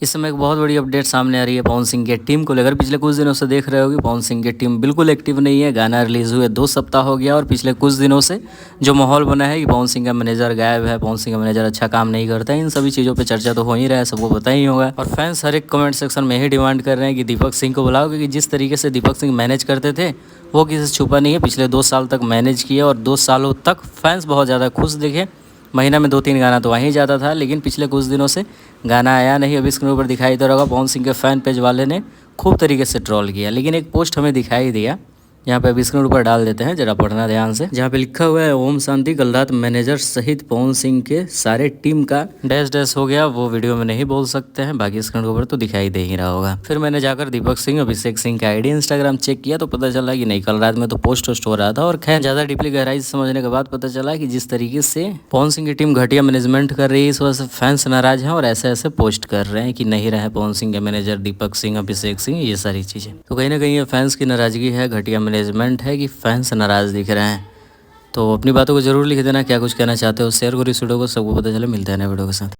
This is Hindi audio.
इस समय एक बहुत बड़ी अपडेट सामने आ रही है पवन सिंह के टीम को लेकर। पिछले कुछ दिनों से देख रहे हो कि पवन सिंह की टीम बिल्कुल एक्टिव नहीं है। गाना रिलीज़ हुए 2 सप्ताह हो गया और पिछले कुछ दिनों से जो माहौल बना है कि पवन सिंह का मैनेजर गायब है, पवन सिंह का मैनेजर अच्छा काम नहीं करता है, इन सभी चीज़ों पे चर्चा तो हो ही रहा है, सबको पता ही होगा। और फैंस हर एक कमेंट सेक्शन में ही डिमांड कर रहे हैं कि दीपक सिंह को बुलाओ, क्योंकि जिस तरीके से दीपक सिंह मैनेज करते थे वो किसी से छुपा नहीं है। पिछले 2 साल तक मैनेज किए और 2 सालों तक फैंस बहुत ज़्यादा खुश दिखे। महीना में 2-3 गाना तो वहीं जाता था, लेकिन पिछले कुछ दिनों से गाना आया नहीं। अभी स्क्रीन पर दिखाई दे रहा होगा, पवन सिंह के फ़ैन पेज वाले ने खूब तरीके से ट्रोल किया, लेकिन एक पोस्ट हमें दिखाई दिया, यहाँ पे अभी स्क्रीन पर डाल देते हैं, जरा पढ़ना ध्यान से। जहाँ पे लिखा हुआ है, ओम शांति कल रात मैनेजर सहित पवन सिंह के सारे टीम का डैश डैश हो गया। वो वीडियो में नहीं बोल सकते हैं, बाकी स्क्रीन पर तो दिखाई दे ही रहा होगा। फिर मैंने जाकर दीपक सिंह, अभिषेक सिंह का आईडी इंस्टाग्राम चेक किया तो पता चला कि नहीं, कल रात में तो पोस्ट वोस्ट हो रहा था। और खैर ज़्यादा डीपली गहराई से समझने के बाद पता चला कि जिस तरीके से पवन सिंह की टीम घटिया मैनेजमेंट कर रही है, इस वजह से फैंस नाराज हैं और ऐसे ऐसे पोस्ट कर रहे हैं कि नहीं रहे पवन सिंह के मैनेजर दीपक सिंह, अभिषेक सिंह, ये सारी चीज़ें। तो कहीं ना कहीं ये फैंस की नाराज़गी है, घटिया मैनेजमेंट है कि फैंस नाराज़ दिख रहे हैं। तो अपनी बातों को जरूर लिख देना, क्या कुछ कहना चाहते हो शेयर करो इस वीडियो को, सबको पता चले। मिलते हैं नए वीडियो के साथ।